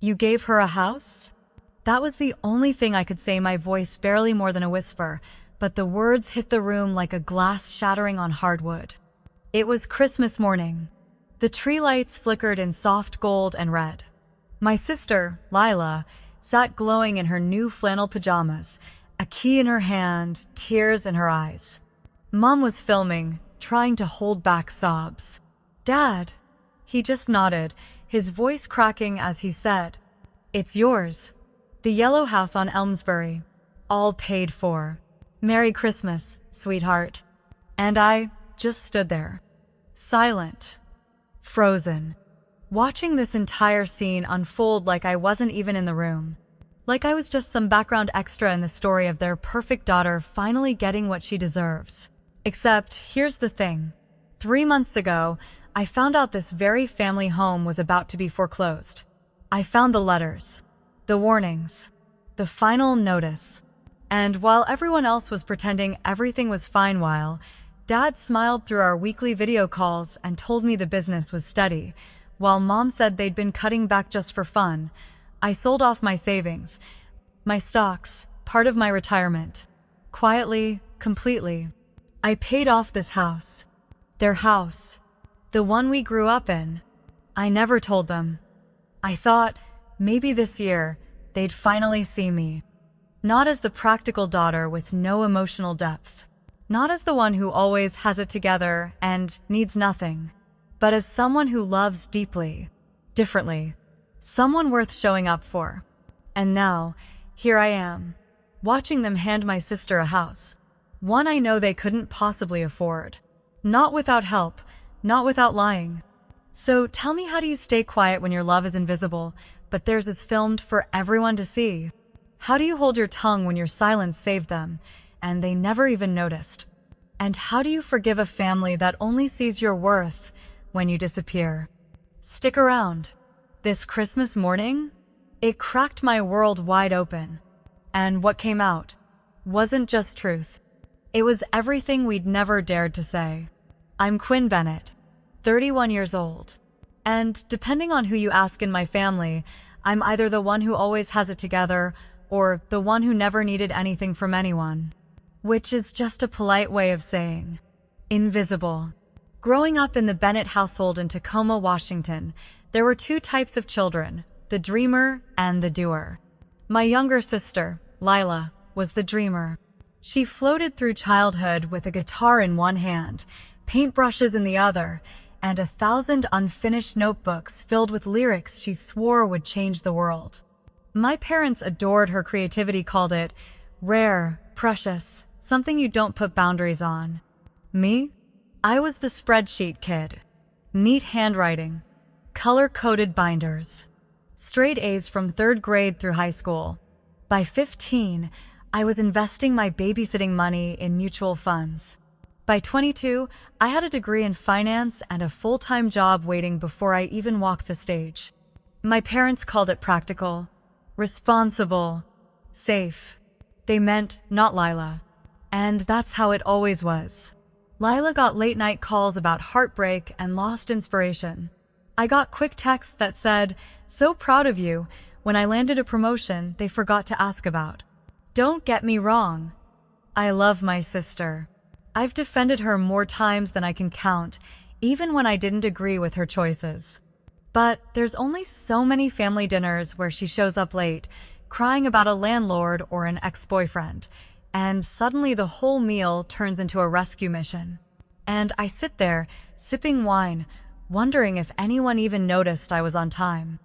You gave her a house? That was the only thing I could say, my voice barely more than a whisper, but the words hit the room like a glass shattering on hardwood. It was Christmas morning. The tree lights flickered in soft gold and red. My sister, Lila, sat glowing in her new flannel pajamas, a key in her hand, tears in her eyes. Mom was filming, trying to hold back sobs. "Dad." He just nodded, his voice cracking as he said, "It's yours. The yellow house on Elmsbury. All paid for. Merry Christmas, sweetheart." And I just stood there, silent, frozen, watching this entire scene unfold like I wasn't even in the room. Like I was just some background extra in the story of their perfect daughter finally getting what she deserves. Except, here's the thing. 3 months ago, I found out this very family home was about to be foreclosed. I found the letters, the warnings, the final notice. And while everyone else was pretending everything was fine, Dad smiled through our weekly video calls and told me the business was steady, while Mom said they'd been cutting back just for fun, I sold off my savings, my stocks, part of my retirement. Quietly, completely. I paid off this house. Their house. The one we grew up in. I never told them. I thought, maybe this year, they'd finally see me. Not as the practical daughter with no emotional depth. Not as the one who always has it together and needs nothing. But as someone who loves deeply. Differently. Someone worth showing up for. And now, here I am, watching them hand my sister a house. One I know they couldn't possibly afford. Not without help, not without lying. So tell me, how do you stay quiet when your love is invisible, but theirs is filmed for everyone to see? How do you hold your tongue when your silence saved them, and they never even noticed? And how do you forgive a family that only sees your worth when you disappear? Stick around. This Christmas morning, it cracked my world wide open. And what came out wasn't just truth. It was everything we'd never dared to say. I'm Quinn Bennett, 31 years old. And depending on who you ask in my family, I'm either the one who always has it together or the one who never needed anything from anyone. Which is just a polite way of saying invisible. Growing up in the Bennett household in Tacoma, Washington, there were 2 types of children, the dreamer and the doer. My younger sister, Lila, was the dreamer. She floated through childhood with a guitar in one hand, paintbrushes in the other, and 1,000 unfinished notebooks filled with lyrics she swore would change the world. My parents adored her creativity, called it rare, precious, something you don't put boundaries on. Me? I was the spreadsheet kid. Neat handwriting, color-coded binders, straight A's from 3rd grade through high school. By 15, I was investing my babysitting money in mutual funds. By 22, I had a degree in finance and a full-time job waiting before I even walked the stage. My parents called it practical, responsible, safe. They meant not Lila. And that's how it always was. Lila got late-night calls about heartbreak and lost inspiration. I got quick texts that said, "So proud of you," when I landed a promotion they forgot to ask about. Don't get me wrong. I love my sister. I've defended her more times than I can count, even when I didn't agree with her choices. But there's only so many family dinners where she shows up late, crying about a landlord or an ex-boyfriend, and suddenly the whole meal turns into a rescue mission. And I sit there, sipping wine, wondering if anyone even noticed I was on time.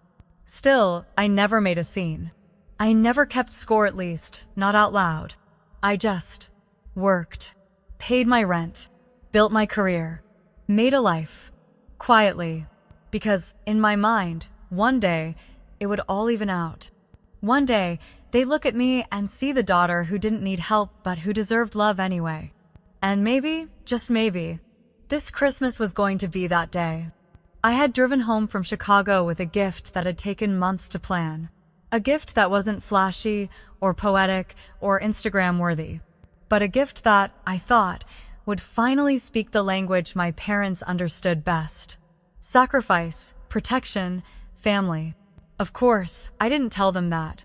Still, I never made a scene. I never kept score, at least, not out loud. I just worked, paid my rent, built my career, made a life, quietly, because in my mind, one day, it would all even out. One day, they'd look at me and see the daughter who didn't need help but who deserved love anyway. And maybe, just maybe, this Christmas was going to be that day. I had driven home from Chicago with a gift that had taken months to plan. A gift that wasn't flashy or poetic or Instagram-worthy, but a gift that, I thought, would finally speak the language my parents understood best. Sacrifice, protection, family. Of course, I didn't tell them that.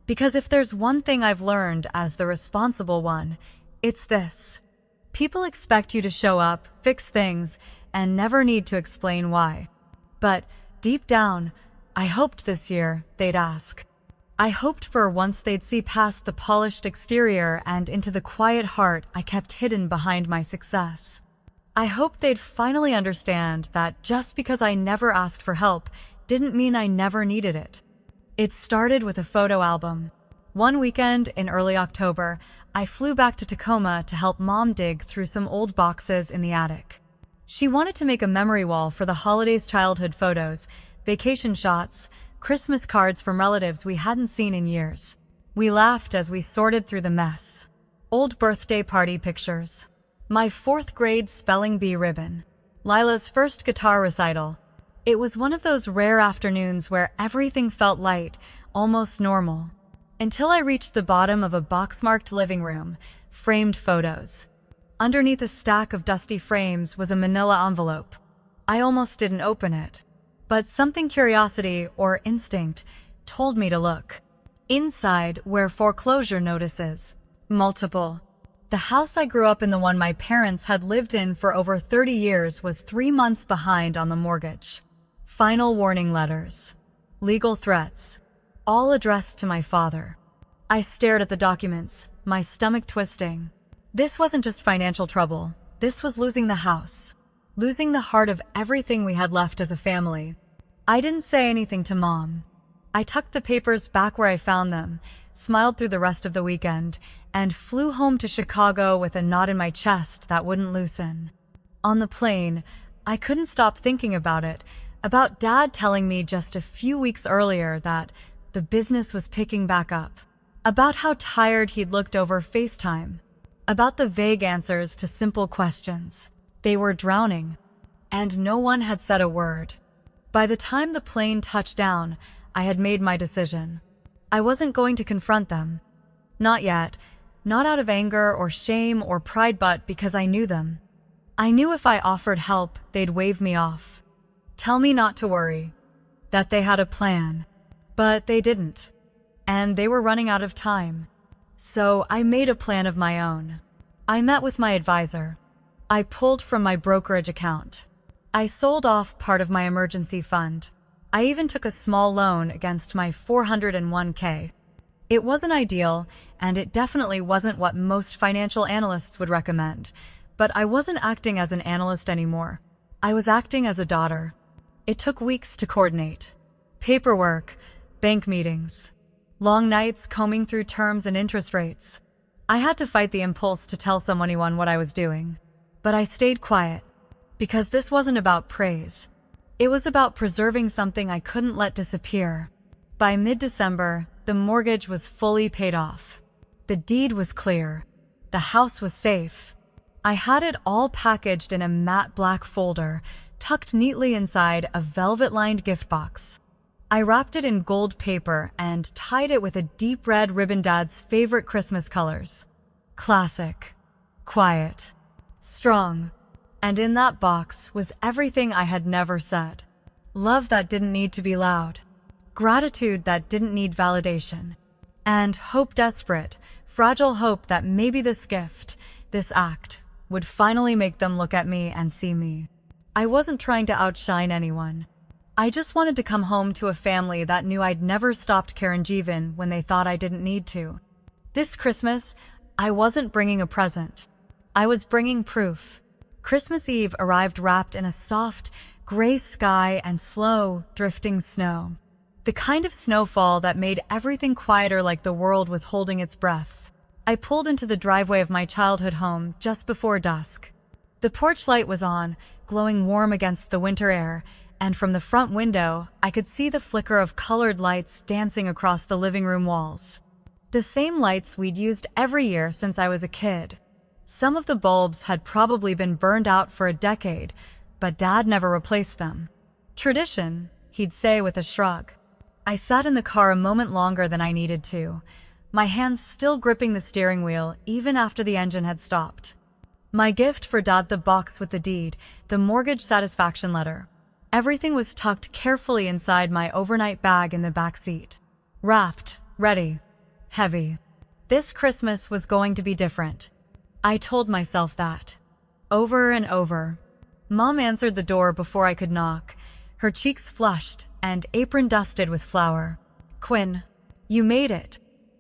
Because if there's one thing I've learned as the responsible one, it's this. People expect you to show up, fix things, and never need to explain why. But deep down, I hoped this year they'd ask. I hoped for once they'd see past the polished exterior and into the quiet heart I kept hidden behind my success. I hoped they'd finally understand that just because I never asked for help didn't mean I never needed it. It started with a photo album. One weekend in early October, I flew back to Tacoma to help Mom dig through some old boxes in the attic. She wanted to make a memory wall for the holidays' childhood photos, vacation shots, Christmas cards from relatives we hadn't seen in years. We laughed as we sorted through the mess. Old birthday party pictures. My 4th grade spelling bee ribbon. Lila's first guitar recital. It was one of those rare afternoons where everything felt light, almost normal. Until I reached the bottom of a box-marked living room, framed photos. Underneath a stack of dusty frames was a manila envelope. I almost didn't open it. But something curiosity or instinct told me to look. Inside were foreclosure notices. Multiple. The house I grew up in, the one my parents had lived in for over 30 years, was 3 months behind on the mortgage. Final warning letters. Legal threats. All addressed to my father. I stared at the documents, my stomach twisting. This wasn't just financial trouble. This was losing the house. Losing the heart of everything we had left as a family. I didn't say anything to Mom. I tucked the papers back where I found them, smiled through the rest of the weekend, and flew home to Chicago with a knot in my chest that wouldn't loosen. On the plane, I couldn't stop thinking about it, about Dad telling me just a few weeks earlier that the business was picking back up, about how tired he'd looked over FaceTime, about the vague answers to simple questions. They were drowning, and no one had said a word. By the time the plane touched down, I had made my decision. I wasn't going to confront them. Not yet. Not out of anger or shame or pride, but because I knew them. I knew if I offered help, they'd wave me off. Tell me not to worry. That they had a plan. But they didn't. And they were running out of time. So I made a plan of my own. I met with my advisor. I pulled from my brokerage account. I sold off part of my emergency fund. I even took a small loan against my 401k. It wasn't ideal, and it definitely wasn't what most financial analysts would recommend, but I wasn't acting as an analyst anymore. I was acting as a daughter. It took weeks to coordinate. Paperwork, bank meetings, long nights combing through terms and interest rates. I had to fight the impulse to tell anyone what I was doing. But I stayed quiet, because this wasn't about praise. It was about preserving something I couldn't let disappear. By mid-December, the mortgage was fully paid off. The deed was clear. The house was safe. I had it all packaged in a matte black folder, tucked neatly inside a velvet-lined gift box. I wrapped it in gold paper and tied it with a deep red ribbon, Dad's favorite Christmas colors. Classic. Quiet. Strong. And in that box was everything I had never said. Love that didn't need to be loud. Gratitude that didn't need validation. And hope, desperate, fragile hope that maybe this gift, this act, would finally make them look at me and see me. I wasn't trying to outshine anyone. I just wanted to come home to a family that knew I'd never stopped caring even when they thought I didn't need to. This Christmas, I wasn't bringing a present. I was bringing proof. Christmas Eve arrived wrapped in a soft, gray sky and slow, drifting snow. The kind of snowfall that made everything quieter, like the world was holding its breath. I pulled into the driveway of my childhood home just before dusk. The porch light was on, glowing warm against the winter air, and from the front window, I could see the flicker of colored lights dancing across the living room walls. The same lights we'd used every year since I was a kid. Some of the bulbs had probably been burned out for a decade, but Dad never replaced them. Tradition, he'd say with a shrug. I sat in the car a moment longer than I needed to, my hands still gripping the steering wheel even after the engine had stopped. My gift for Dad: the box with the deed, the mortgage satisfaction letter. Everything was tucked carefully inside my overnight bag in the back seat. Wrapped, ready, heavy. This Christmas was going to be different. I told myself that. Over and over. Mom answered the door before I could knock, her cheeks flushed and apron dusted with flour. "Quinn, you made it."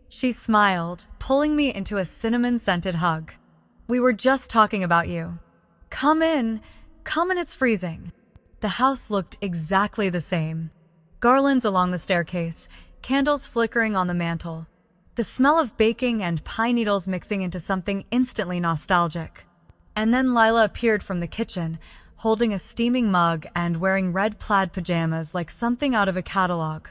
She smiled, pulling me into a cinnamon-scented hug. "We were just talking about you. Come in, it's freezing." The house looked exactly the same. Garlands along the staircase, candles flickering on the mantel. The smell of baking and pine needles mixing into something instantly nostalgic. And then Lila appeared from the kitchen, holding a steaming mug and wearing red plaid pajamas like something out of a catalog.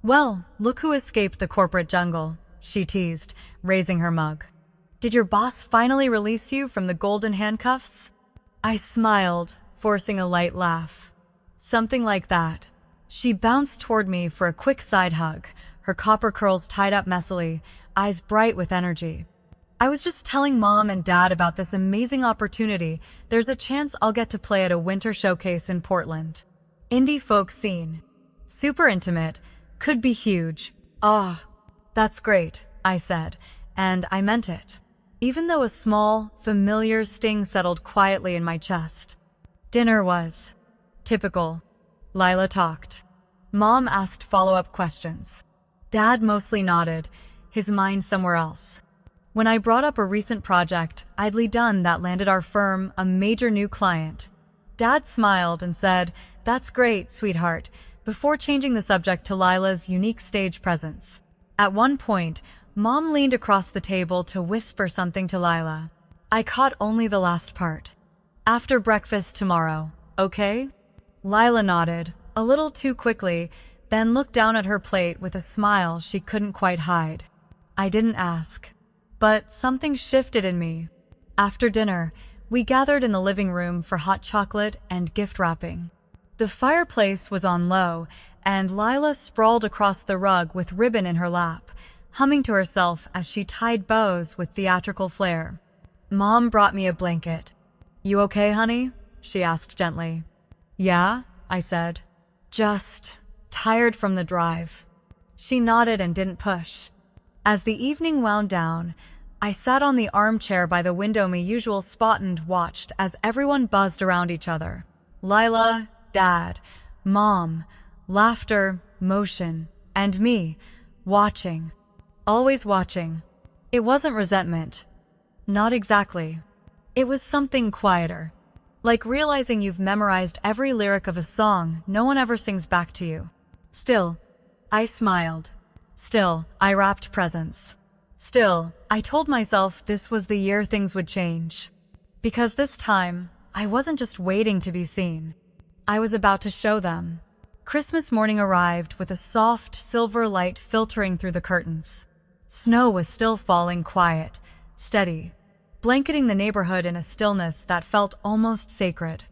"Well, look who escaped the corporate jungle," she teased, raising her mug. "Did your boss finally release you from the golden handcuffs?" I smiled, forcing a light laugh. "Something like that." She bounced toward me for a quick side hug, her copper curls tied up messily, eyes bright with energy. "I was just telling Mom and Dad about this amazing opportunity. There's a chance I'll get to play at a winter showcase in Portland. Indie folk scene. Super intimate. Could be huge." "Ah, that's great," I said, and I meant it, even though a small, familiar sting settled quietly in my chest. Dinner was typical. Lila talked. Mom asked follow-up questions. Dad mostly nodded, his mind somewhere else. When I brought up a recent project I'd done that landed our firm a major new client, Dad smiled and said, "That's great, sweetheart," before changing the subject to Lila's unique stage presence. At one point, Mom leaned across the table to whisper something to Lila. I caught only the last part. "After breakfast tomorrow, okay?" Lila nodded, a little too quickly, then looked down at her plate with a smile she couldn't quite hide. I didn't ask. But something shifted in me. After dinner, we gathered in the living room for hot chocolate and gift wrapping. The fireplace was on low, and Lila sprawled across the rug with ribbon in her lap, humming to herself as she tied bows with theatrical flair. Mom brought me a blanket. "You okay, honey?" she asked gently. "Yeah," I said. "Just tired from the drive." She nodded and didn't push. As the evening wound down, I sat on the armchair by the window my usual spot and watched as everyone buzzed around each other. Lila, Dad, Mom, laughter, motion, and me, watching. Always watching. It wasn't resentment. Not exactly. It was something quieter. Like realizing you've memorized every lyric of a song no one ever sings back to you. Still, I smiled. Still, I wrapped presents. Still, I told myself this was the year things would change. Because this time, I wasn't just waiting to be seen. I was about to show them. Christmas morning arrived with a soft, silver light filtering through the curtains. Snow was still falling quiet, steady, blanketing the neighborhood in a stillness that felt almost sacred.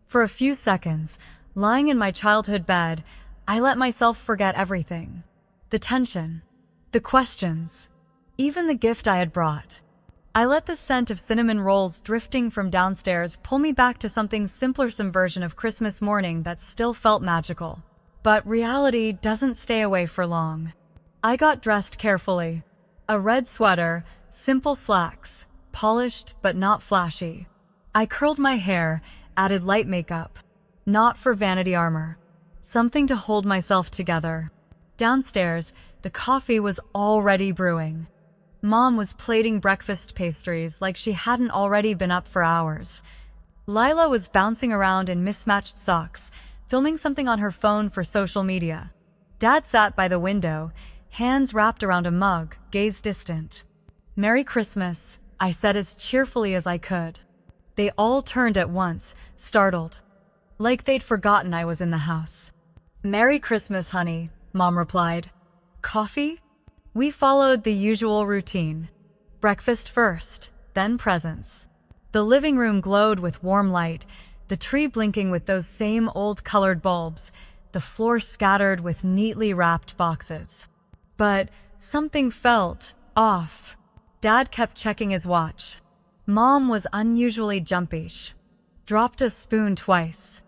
For a few seconds, lying in my childhood bed, I let myself forget everything. The tension, the questions, even the gift I had brought. I let the scent of cinnamon rolls drifting from downstairs pull me back to something simpler, some version of Christmas morning that still felt magical. But reality doesn't stay away for long. I got dressed carefully. A red sweater, simple slacks, polished but not flashy. I curled my hair, added light makeup. Not for vanity armor. Something to hold myself together. Downstairs, the coffee was already brewing. Mom was plating breakfast pastries like she hadn't already been up for hours. Lila was bouncing around in mismatched socks, filming something on her phone for social media. Dad sat by the window, hands wrapped around a mug, gaze distant. "Merry Christmas," I said as cheerfully as I could. They all turned at once, startled. Like they'd forgotten I was in the house. "Merry Christmas, honey," Mom replied. "Coffee?" We followed the usual routine. Breakfast first, then presents. The living room glowed with warm light, the tree blinking with those same old colored bulbs, the floor scattered with neatly wrapped boxes. But something felt off. Dad kept checking his watch. Mom was unusually jumpish. Dropped a spoon twice.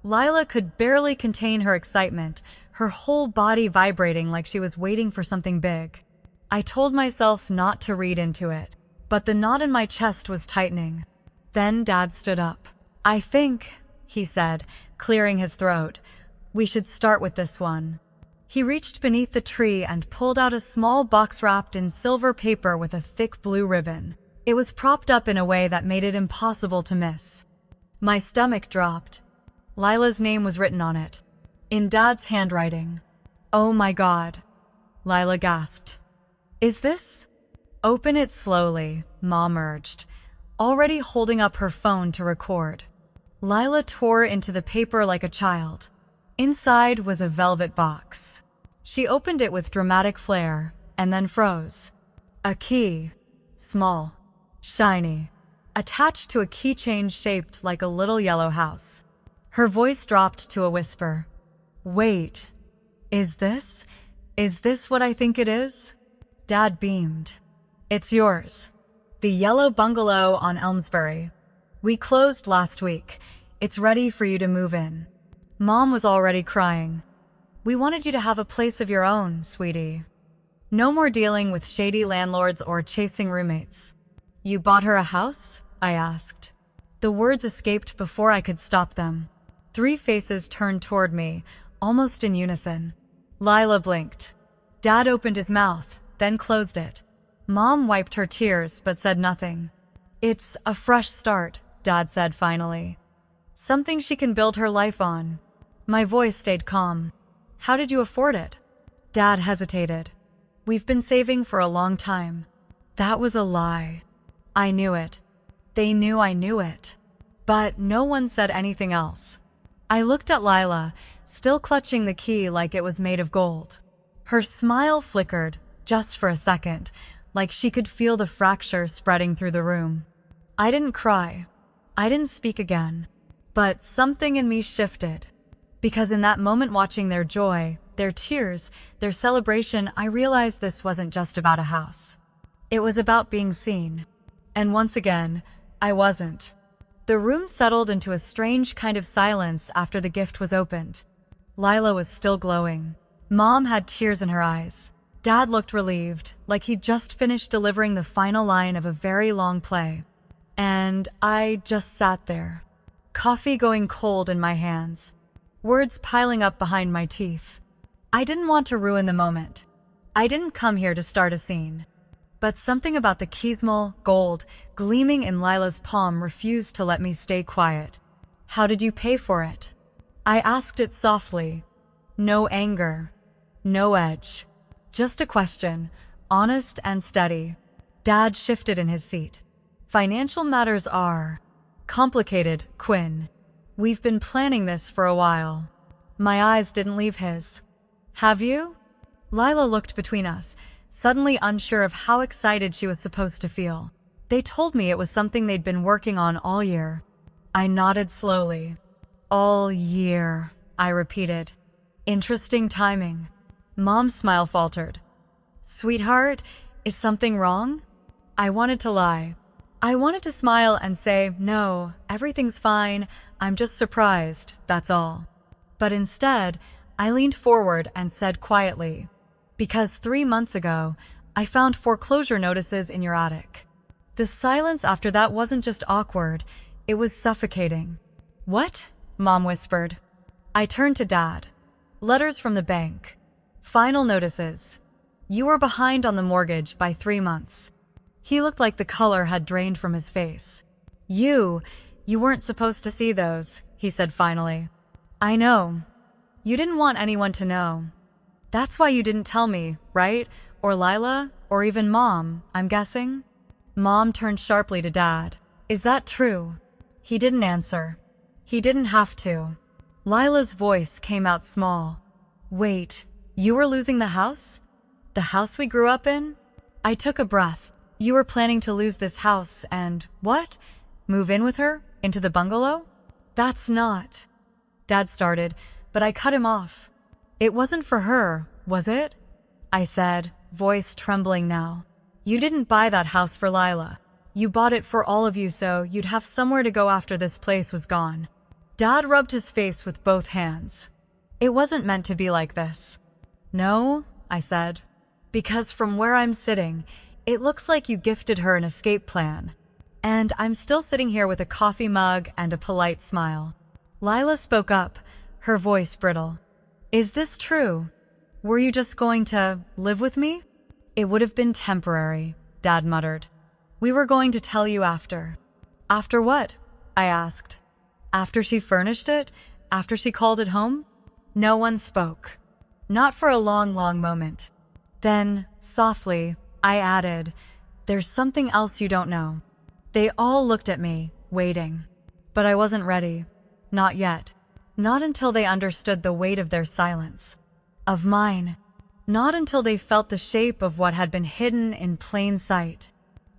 Lila could barely contain her excitement, her whole body vibrating like she was waiting for something big. I told myself not to read into it, but the knot in my chest was tightening. Then Dad stood up. "I think," he said, clearing his throat, "we should start with this one." He reached beneath the tree and pulled out a small box wrapped in silver paper with a thick blue ribbon. It was propped up in a way that made it impossible to miss. My stomach dropped. Lila's name was written on it, in Dad's handwriting. "Oh my God," Lila gasped. "Is this?" "Open it slowly," Mom urged, already holding up her phone to record. Lila tore into the paper like a child. Inside was a velvet box. She opened it with dramatic flair, and then froze. A key, small, shiny, attached to a keychain shaped like a little yellow house. Her voice dropped to a whisper. "Wait, is this what I think it is?" Dad beamed. "It's yours. The yellow bungalow on Elmsbury. We closed last week. It's ready for you to move in." Mom was already crying. "We wanted you to have a place of your own, sweetie. No more dealing with shady landlords or chasing roommates." "You bought her a house?" I asked. The words escaped before I could stop them. 3 faces turned toward me, almost in unison. Lila blinked. Dad opened his mouth, then closed it. Mom wiped her tears but said nothing. "It's a fresh start," Dad said finally. "Something she can build her life on." My voice stayed calm. "How did you afford it?" Dad hesitated. "We've been saving for a long time." That was a lie. I knew it. They knew I knew it. But no one said anything else. I looked at Lila, still clutching the key like it was made of gold. Her smile flickered, just for a second, like she could feel the fracture spreading through the room. I didn't cry. I didn't speak again. But something in me shifted. Because in that moment, watching their joy, their tears, their celebration, I realized this wasn't just about a house. It was about being seen. And once again, I wasn't. The room settled into a strange kind of silence after the gift was opened. Lila was still glowing. Mom had tears in her eyes. Dad looked relieved, like he'd just finished delivering the final line of a very long play. And I just sat there, coffee going cold in my hands, words piling up behind my teeth. I didn't want to ruin the moment. I didn't come here to start a scene. But something about the Keysmall gold gleaming in Lila's palm refused to let me stay quiet. "How did you pay for it?" I asked it softly. No anger, no edge. Just a question, honest and steady. Dad shifted in his seat. "Financial matters are complicated, Quinn. We've been planning this for a while." My eyes didn't leave his. "Have you?" Lila looked between us, suddenly unsure of how excited she was supposed to feel. "They told me it was something they'd been working on all year." I nodded slowly. "All year," I repeated. "Interesting timing." Mom's smile faltered. "Sweetheart, is something wrong?" I wanted to lie. I wanted to smile and say, "No, everything's fine. I'm just surprised, that's all." But instead, I leaned forward and said quietly, "Because 3 months ago, I found foreclosure notices in your attic." The silence after that wasn't just awkward, it was suffocating. "What?" Mom whispered. I turned to Dad. "Letters from the bank. Final notices. You were behind on the mortgage by 3 months." He looked like the color had drained from his face. You weren't supposed to see those," he said finally. "I know. You didn't want anyone to know. That's why you didn't tell me, right? Or Lila, or even Mom, I'm guessing?" Mom turned sharply to Dad. "Is that true?" He didn't answer. He didn't have to. Lila's voice came out small. "Wait, you were losing the house? The house we grew up in?" I took a breath. "You were planning to lose this house and, what? Move in with her? Into the bungalow?" "That's not..." Dad started, but I cut him off. "It wasn't for her, was it?" I said, voice trembling now. "You didn't buy that house for Lila. You bought it for all of you so you'd have somewhere to go after this place was gone." Dad rubbed his face with both hands. It wasn't meant to be like this. No, I said, because from where I'm sitting, it looks like you gifted her an escape plan. And I'm still sitting here with a coffee mug and a polite smile. Lila spoke up, her voice brittle. Is this true? Were you just going to live with me? It would have been temporary, Dad muttered. We were going to tell you after. After what? I asked. After she furnished it? After she called it home? No one spoke. Not for a long, long moment. Then, softly, I added, there's something else you don't know. They all looked at me, waiting. But I wasn't ready. Not yet. Not until they understood the weight of their silence. Of mine. Not until they felt the shape of what had been hidden in plain sight.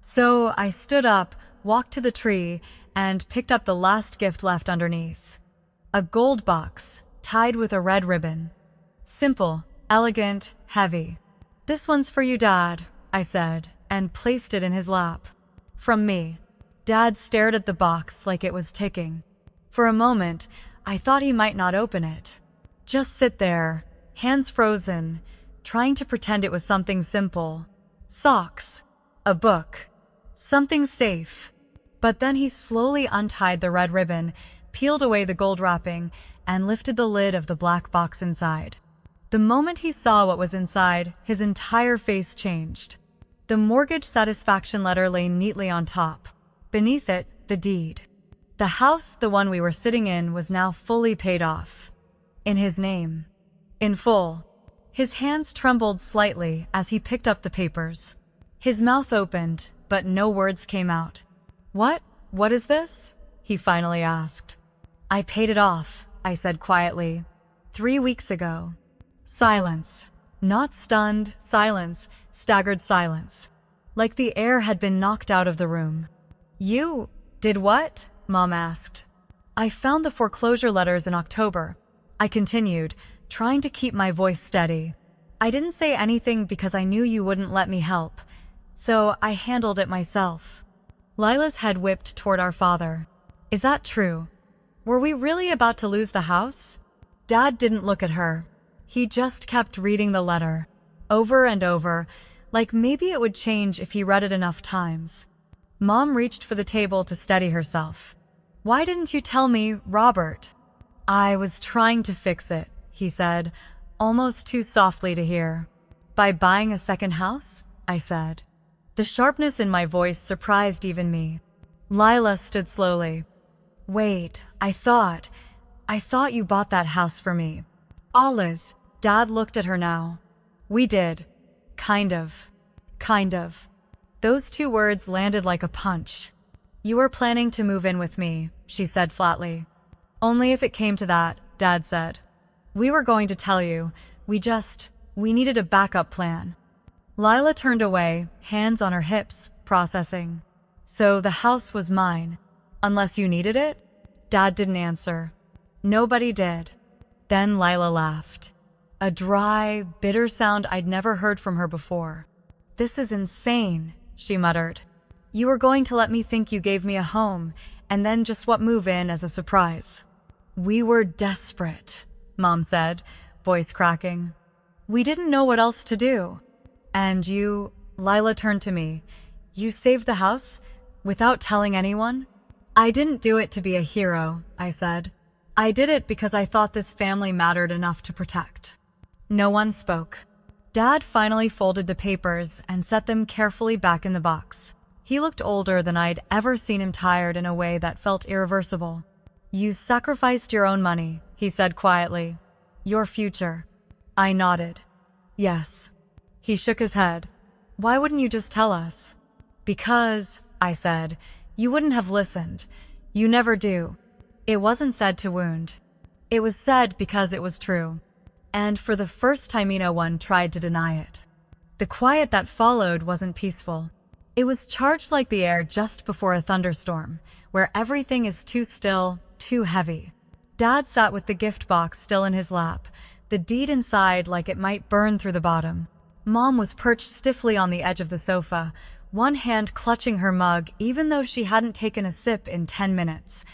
So I stood up, walked to the tree, and picked up the last gift left underneath. A gold box, tied with a red ribbon. Simple, elegant, heavy. This one's for you, Dad, I said, and placed it in his lap. From me. Dad stared at the box like it was ticking. For a moment, I thought he might not open it. Just sit there, hands frozen, trying to pretend it was something simple. Socks. A book. Something safe. But then he slowly untied the red ribbon, peeled away the gold wrapping, and lifted the lid of the black box inside. The moment he saw what was inside, his entire face changed. The mortgage satisfaction letter lay neatly on top. Beneath it, the deed. The house, the one we were sitting in, was now fully paid off. In his name. In full. His hands trembled slightly as he picked up the papers. His mouth opened, but no words came out. What is this? He finally asked. I paid it off, I said quietly. 3 weeks ago. Silence. Not stunned, silence, staggered silence. Like the air had been knocked out of the room. You did what? Mom asked. I found the foreclosure letters in October. I continued, trying to keep my voice steady. I didn't say anything because I knew you wouldn't let me help. So I handled it myself. Lila's head whipped toward our father. Is that true? Were we really about to lose the house? Dad didn't look at her. He just kept reading the letter, over and over, like maybe it would change if he read it enough times. Mom reached for the table to steady herself. Why didn't you tell me, Robert? I was trying to fix it, he said, almost too softly to hear. By buying a second house? I said. The sharpness in my voice surprised even me. Lila stood slowly. Wait, I thought you bought that house for me. Alice, Dad looked at her now. We did. Kind of. Those 2 words landed like a punch. You were planning to move in with me, she said flatly. Only if it came to that, Dad said. We were going to tell you. We needed a backup plan. Lila turned away, hands on her hips, processing. So the house was mine. Unless you needed it? Dad didn't answer. Nobody did. Then Lila laughed. A dry, bitter sound I'd never heard from her before. This is insane, she muttered. You were going to let me think you gave me a home, and then just move in as a surprise. We were desperate, Mom said, voice cracking. We didn't know what else to do. And you, Lila turned to me. You saved the house? Without telling anyone? I didn't do it to be a hero, I said. I did it because I thought this family mattered enough to protect. No one spoke. Dad finally folded the papers and set them carefully back in the box. He looked older than I'd ever seen him, tired in a way that felt irreversible. You sacrificed your own money, he said quietly. Your future. I nodded. Yes. He shook his head. Why wouldn't you just tell us? Because, I said, you wouldn't have listened. You never do. It wasn't said to wound. It was said because it was true. And for the first time, no one tried to deny it. The quiet that followed wasn't peaceful. It was charged like the air just before a thunderstorm, where everything is too still, too heavy. Dad sat with the gift box still in his lap, the deed inside like it might burn through the bottom. Mom was perched stiffly on the edge of the sofa, one hand clutching her mug even though she hadn't taken a sip in 10 minutes.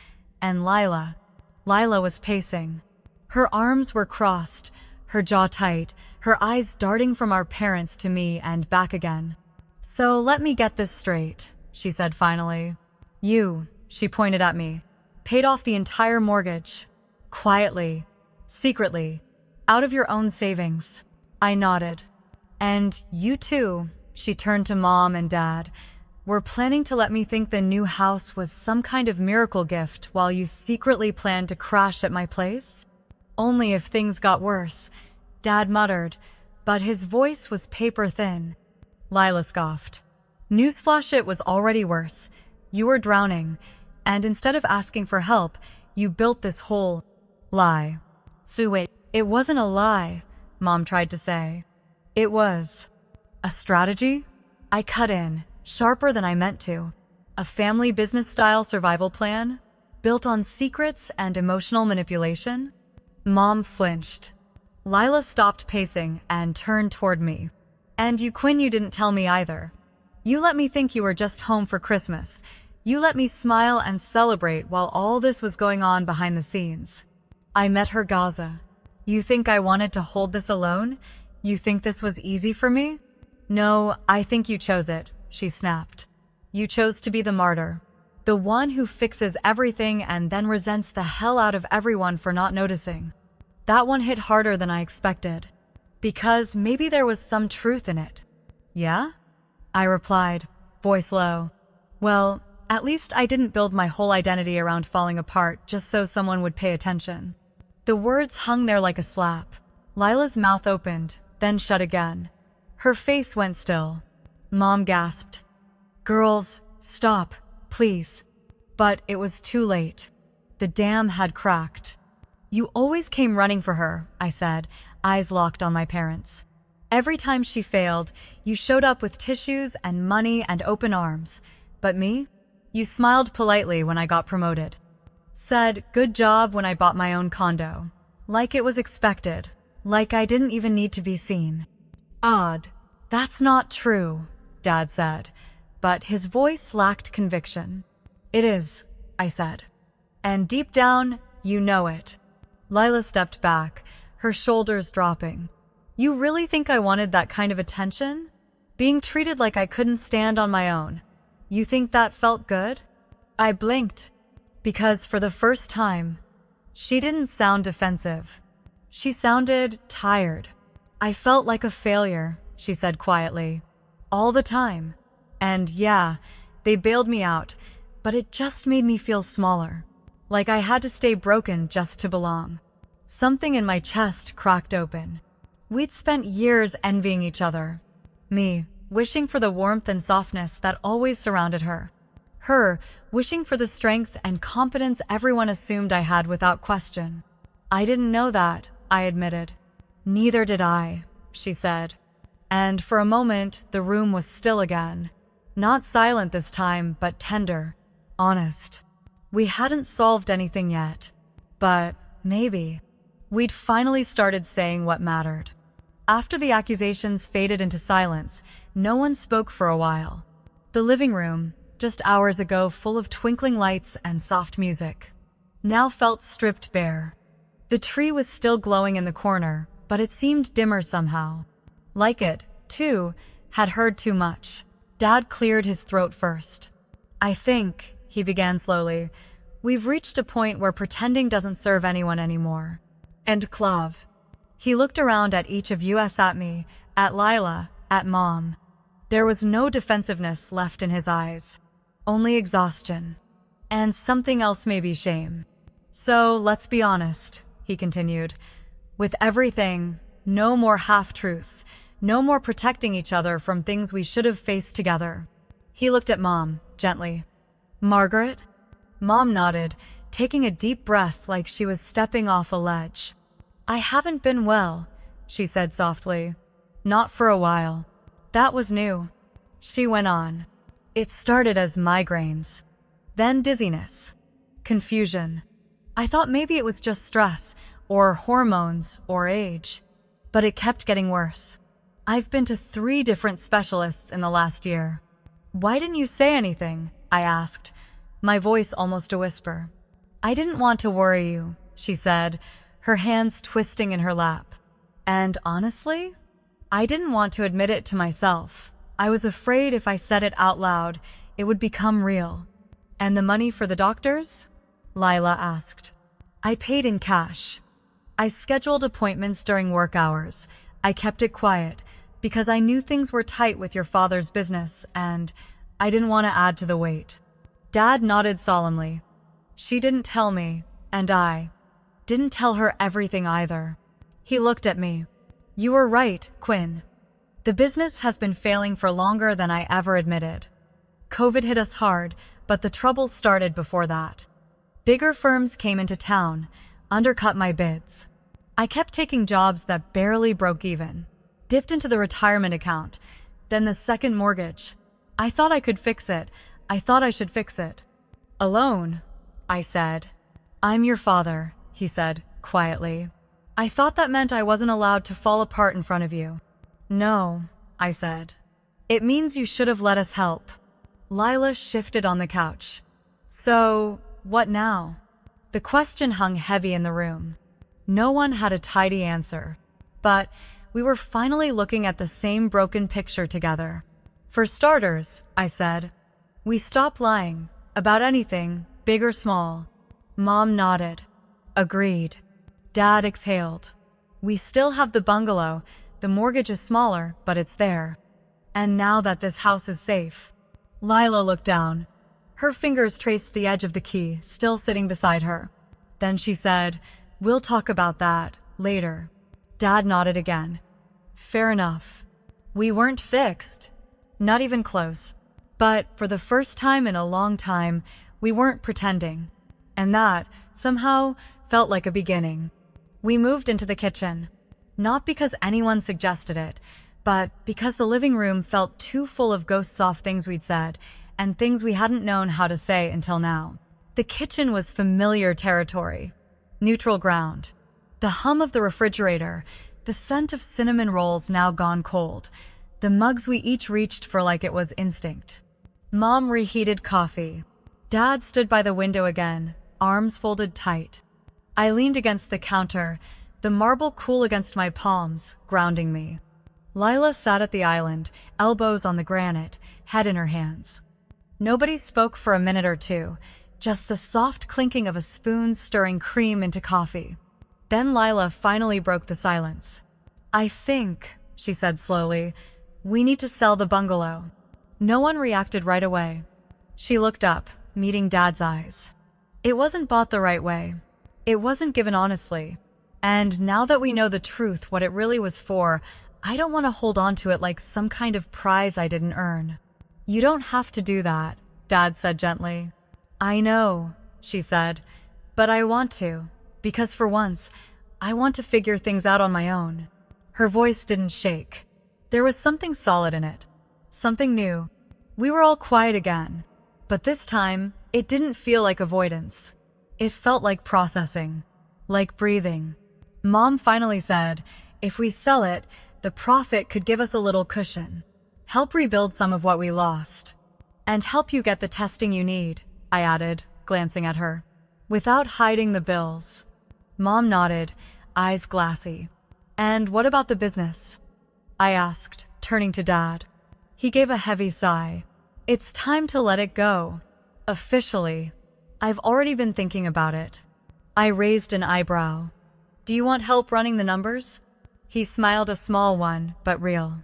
And Lila. Lila was pacing. Her arms were crossed, her jaw tight, her eyes darting from our parents to me and back again. "So let me get this straight," she said finally. "You," she pointed at me, "paid off the entire mortgage. Quietly, secretly, out of your own savings." I nodded. "And you too," she turned to Mom and Dad, "were planning to let me think the new house was some kind of miracle gift while you secretly planned to crash at my place? Only if things got worse," Dad muttered, but his voice was paper thin. Lila scoffed. "Newsflash, it was already worse. You were drowning, and instead of asking for help, you built this whole lie." "So wait, it wasn't a lie," Mom tried to say. "It was a strategy?" I cut in, sharper than I meant to. "A family business-style survival plan? Built on secrets and emotional manipulation?" Mom flinched. Lila stopped pacing and turned toward me. "And you, Quinn, you didn't tell me either. You let me think you were just home for Christmas. You let me smile and celebrate while all this was going on behind the scenes." I met her gaze. "You think I wanted to hold this alone? You think this was easy for me?" "No, I think you chose it," she snapped. "You chose to be the martyr. The one who fixes everything and then resents the hell out of everyone for not noticing." That one hit harder than I expected. Because maybe there was some truth in it. "Yeah?" I replied, voice low. "Well, at least I didn't build my whole identity around falling apart just so someone would pay attention." The words hung there like a slap. Lila's mouth opened, then shut again. Her face went still. Mom gasped, "Girls, stop, please." But it was too late. The dam had cracked. "You always came running for her," I said, eyes locked on my parents. "Every time she failed, you showed up with tissues and money and open arms. But me? You smiled politely when I got promoted. Said, 'Good job' when I bought my own condo. Like it was expected. Like I didn't even need to be seen." "Odd." "That's not true," Dad said, but his voice lacked conviction. "It is," I said. "And deep down, you know it." Lila stepped back, her shoulders dropping. "You really think I wanted that kind of attention? Being treated like I couldn't stand on my own. You think that felt good?" I blinked, because for the first time, she didn't sound defensive. She sounded tired. "I felt like a failure," she said quietly. "All the time. And yeah, they bailed me out, but it just made me feel smaller. Like I had to stay broken just to belong." Something in my chest cracked open. We'd spent years envying each other. Me, wishing for the warmth and softness that always surrounded her. Her, wishing for the strength and confidence everyone assumed I had without question. "I didn't know that," I admitted. "Neither did I," she said. And for a moment, the room was still again. Not silent this time, but tender, honest. We hadn't solved anything yet, but maybe. We'd finally started saying what mattered. After the accusations faded into silence, no one spoke for a while. The living room, just hours ago full of twinkling lights and soft music, now felt stripped bare. The tree was still glowing in the corner, but it seemed dimmer somehow. Like it, too, had heard too much. Dad cleared his throat first. "I think," he began slowly, "we've reached a point where pretending doesn't serve anyone anymore." And Clav. He looked around at each of us, at me, at Lila, at Mom. There was no defensiveness left in his eyes. Only exhaustion. And something else, maybe shame. "So, let's be honest," he continued. "With everything, no more half-truths, no more protecting each other from things we should have faced together." He looked at Mom, gently. "Margaret?" Mom nodded, taking a deep breath like she was stepping off a ledge. "I haven't been well," she said softly. "Not for a while." That was new. She went on. "It started as migraines. Then dizziness. Confusion. I thought maybe it was just stress, or hormones, or age. But it kept getting worse. I've been to 3 different specialists in the last year." "Why didn't you say anything?" I asked, my voice almost a whisper. I didn't want to worry you, she said, her hands twisting in her lap. And honestly, I didn't want to admit it to myself. I was afraid if I said it out loud, it would become real. And the money for the doctors? Lila asked. I paid in cash. I scheduled appointments during work hours. I kept it quiet because I knew things were tight with your father's business and I didn't want to add to the weight. Dad nodded solemnly. She didn't tell me, and I didn't tell her everything either. He looked at me. You were right, Quinn. The business has been failing for longer than I ever admitted. COVID hit us hard, but the trouble started before that. Bigger firms came into town, undercut my bids. I kept taking jobs that barely broke even, dipped into the retirement account, then the second mortgage. I thought I could fix it. I thought I should fix it. Alone, I said. I'm your father, he said, quietly. I thought that meant I wasn't allowed to fall apart in front of you. No, I said. It means you should have let us help. Lila shifted on the couch. So, what now? The question hung heavy in the room. No one had a tidy answer. But we were finally looking at the same broken picture together. For starters, I said, we stopped lying. About anything, big or small. Mom nodded. Agreed. Dad exhaled. We still have the bungalow. The mortgage is smaller, but it's there. And now that this house is safe. Lila looked down. Her fingers traced the edge of the key, still sitting beside her. Then she said, we'll talk about that later. Dad nodded again. Fair enough. We weren't fixed. Not even close. But for the first time in a long time, we weren't pretending. And that, somehow, felt like a beginning. We moved into the kitchen. Not because anyone suggested it, but because the living room felt too full of ghosts-off things we'd said, and things we hadn't known how to say until now. The kitchen was familiar territory. Neutral ground. The hum of the refrigerator, the scent of cinnamon rolls now gone cold, the mugs we each reached for like it was instinct. Mom reheated coffee. Dad stood by the window again, arms folded tight. I leaned against the counter, the marble cool against my palms, grounding me. Lila sat at the island, elbows on the granite, head in her hands. Nobody spoke for a minute or two, just the soft clinking of a spoon stirring cream into coffee. Then Lila finally broke the silence. I think, she said slowly, we need to sell the bungalow. No one reacted right away. She looked up, meeting Dad's eyes. It wasn't bought the right way. It wasn't given honestly. And now that we know the truth, what it really was for, I don't want to hold on to it like some kind of prize I didn't earn. You don't have to do that, Dad said gently. I know, she said, but I want to, because for once, I want to figure things out on my own. Her voice didn't shake. There was something solid in it. Something new. We were all quiet again. But this time, it didn't feel like avoidance. It felt like processing. Like breathing. Mom finally said, if we sell it, the profit could give us a little cushion. Help rebuild some of what we lost. And help you get the testing you need, I added, glancing at her. Without hiding the bills. Mom nodded, eyes glassy. And what about the business? I asked, turning to Dad. He gave a heavy sigh. It's time to let it go. Officially. I've already been thinking about it. I raised an eyebrow. Do you want help running the numbers? He smiled, a small one, but real.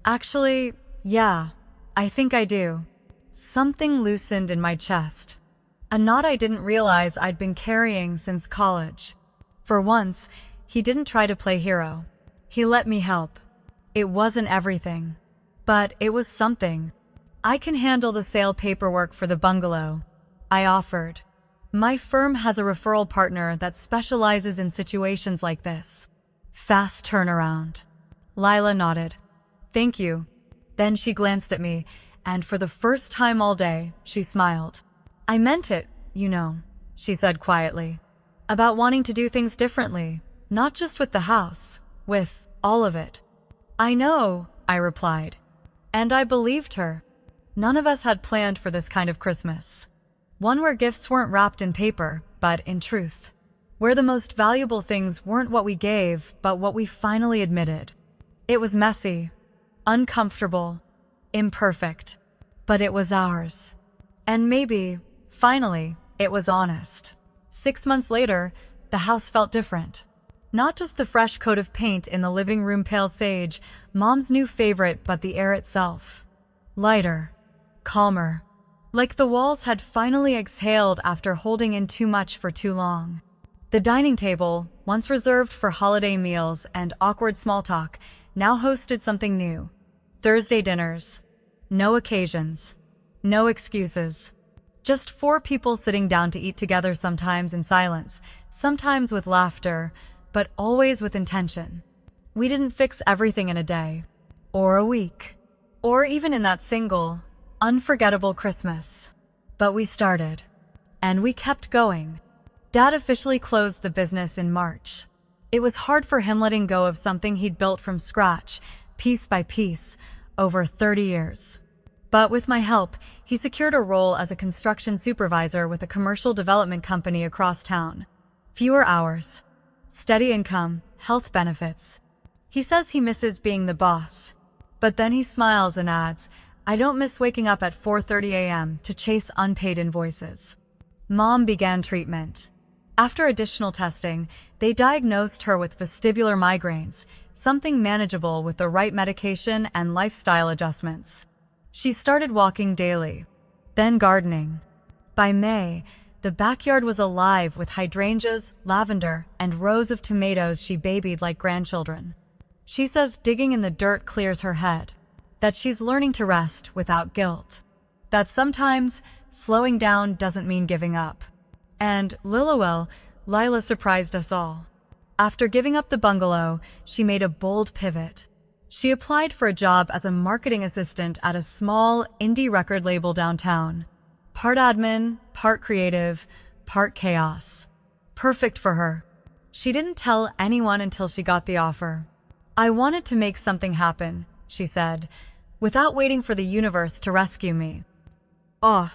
Actually, yeah, I think I do. Something loosened in my chest. A knot I didn't realize I'd been carrying since college. For once, he didn't try to play hero. He let me help. It wasn't everything, but it was something. I can handle the sale paperwork for the bungalow, I offered. My firm has a referral partner that specializes in situations like this. Fast turnaround. Lila nodded. Thank you. Then she glanced at me, and for the first time all day, she smiled. I meant it, you know, she said quietly. About wanting to do things differently, not just with the house, with all of it. I know, I replied. And I believed her. None of us had planned for this kind of Christmas. One where gifts weren't wrapped in paper, but in truth. Where the most valuable things weren't what we gave, but what we finally admitted. It was messy, uncomfortable, imperfect, but it was ours. And maybe, finally, it was honest. 6 months later, the house felt different. Not just the fresh coat of paint in the living room pale sage, Mom's new favorite, but the air itself. Lighter, calmer, like the walls had finally exhaled after holding in too much for too long. The dining table, once reserved for holiday meals and awkward small talk, now hosted something new. Thursday dinners. No occasions. No excuses. Just 4 people sitting down to eat together, sometimes in silence, sometimes with laughter, but always with intention. We didn't fix everything in a day, or a week, or even in that single, unforgettable Christmas. But we started, and we kept going. Dad officially closed the business in March. It was hard for him letting go of something he'd built from scratch, piece by piece, over 30 years. But with my help, he secured a role as a construction supervisor with a commercial development company across town. Fewer hours, steady income, health benefits. He says he misses being the boss. But then he smiles and adds, "I don't miss waking up at 4:30 a.m. to chase unpaid invoices." Mom began treatment. After additional testing, they diagnosed her with vestibular migraines, something manageable with the right medication and lifestyle adjustments. She started walking daily, then gardening. By May, the backyard was alive with hydrangeas, lavender, and rows of tomatoes she babied like grandchildren. She says digging in the dirt clears her head, that she's learning to rest without guilt, that sometimes slowing down doesn't mean giving up. And Lila surprised us all. After giving up the bungalow, she made a bold pivot. She applied for a job as a marketing assistant at a small indie record label downtown. Part admin, part creative, part chaos. Perfect for her. She didn't tell anyone until she got the offer. "I wanted to make something happen," she said, "without waiting for the universe to rescue me." Oh,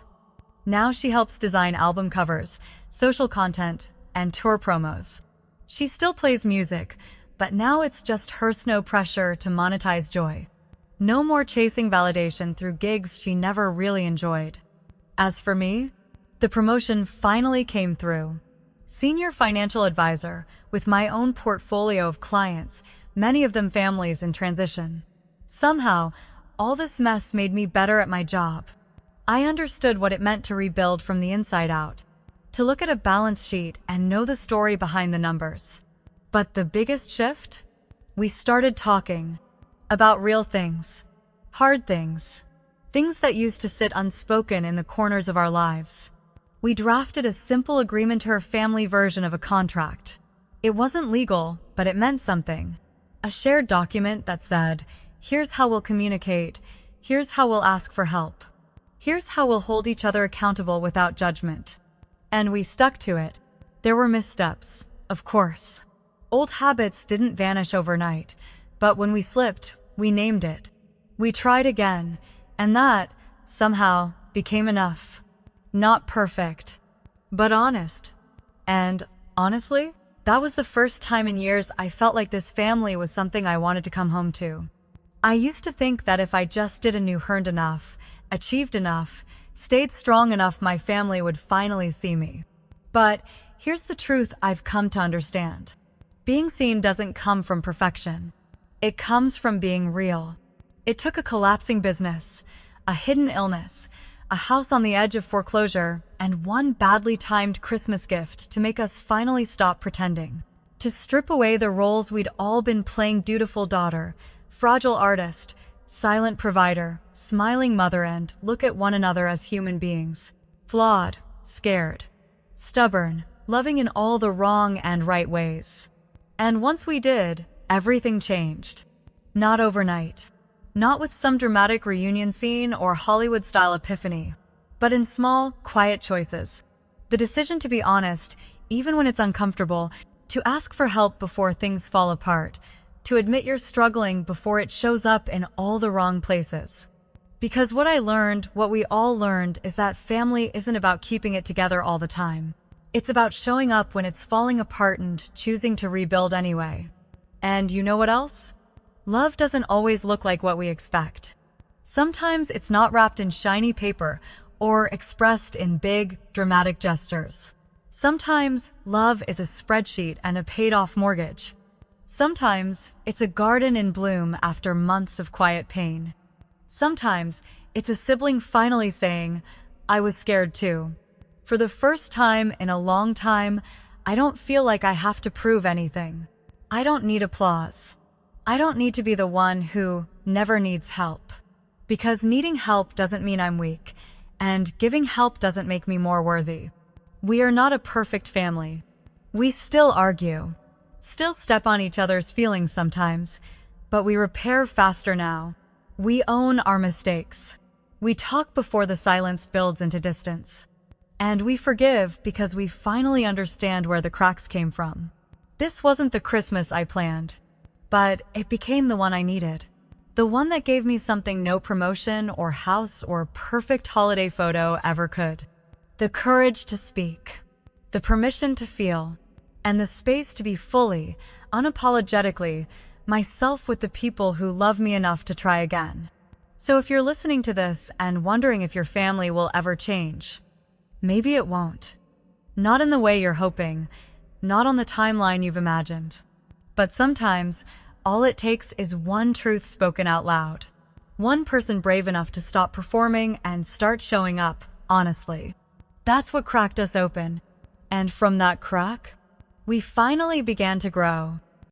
now she helps design album covers, social content, and tour promos. She still plays music, but now it's just her no pressure to monetize joy. No more chasing validation through gigs she never really enjoyed. As for me, the promotion finally came through. Senior financial advisor, with my own portfolio of clients, many of them families in transition. Somehow, all this mess made me better at my job. I understood what it meant to rebuild from the inside out, to look at a balance sheet and know the story behind the numbers. But the biggest shift? We started talking about real things, hard things, things that used to sit unspoken in the corners of our lives. We drafted a simple agreement to her family version of a contract. It wasn't legal, but it meant something. A shared document that said, "Here's how we'll communicate, here's how we'll ask for help, here's how we'll hold each other accountable without judgment." And we stuck to it. There were missteps, of course. Old habits didn't vanish overnight, but when we slipped, we named it. We tried again, and that, somehow, became enough. Not perfect, but honest. And, honestly, that was the first time in years I felt like this family was something I wanted to come home to. I used to think that if I just did earned enough, achieved enough, stayed strong enough, my family would finally see me. But here's the truth I've come to understand. Being seen doesn't come from perfection. It comes from being real. It took a collapsing business, a hidden illness, a house on the edge of foreclosure, and one badly timed Christmas gift to make us finally stop pretending. To strip away the roles we'd all been playing: dutiful daughter, fragile artist, silent provider, smiling mother, and look at one another as human beings. Flawed, scared, stubborn, loving in all the wrong and right ways. And once we did, everything changed. Not overnight. Not with some dramatic reunion scene or Hollywood-style epiphany, but in small, quiet choices. The decision to be honest, even when it's uncomfortable, to ask for help before things fall apart, to admit you're struggling before it shows up in all the wrong places. Because what I learned, what we all learned, is that family isn't about keeping it together all the time. It's about showing up when it's falling apart and choosing to rebuild anyway. And you know what else? Love doesn't always look like what we expect. Sometimes it's not wrapped in shiny paper or expressed in big, dramatic gestures. Sometimes love is a spreadsheet and a paid-off mortgage. Sometimes it's a garden in bloom after months of quiet pain. Sometimes it's a sibling finally saying, "I was scared too." For the first time in a long time, I don't feel like I have to prove anything. I don't need applause. I don't need to be the one who never needs help. Because needing help doesn't mean I'm weak, and giving help doesn't make me more worthy. We are not a perfect family. We still argue, still step on each other's feelings sometimes, but we repair faster now. We own our mistakes. We talk before the silence builds into distance. And we forgive because we finally understand where the cracks came from. This wasn't the Christmas I planned, but it became the one I needed. The one that gave me something no promotion or house or perfect holiday photo ever could. The courage to speak, the permission to feel, and the space to be fully, unapologetically, myself with the people who love me enough to try again. So if you're listening to this and wondering if your family will ever change, maybe it won't. Not in the way you're hoping, not on the timeline you've imagined. But sometimes, all it takes is one truth spoken out loud. One person brave enough to stop performing and start showing up, honestly. That's what cracked us open. And from that crack, we finally began to grow.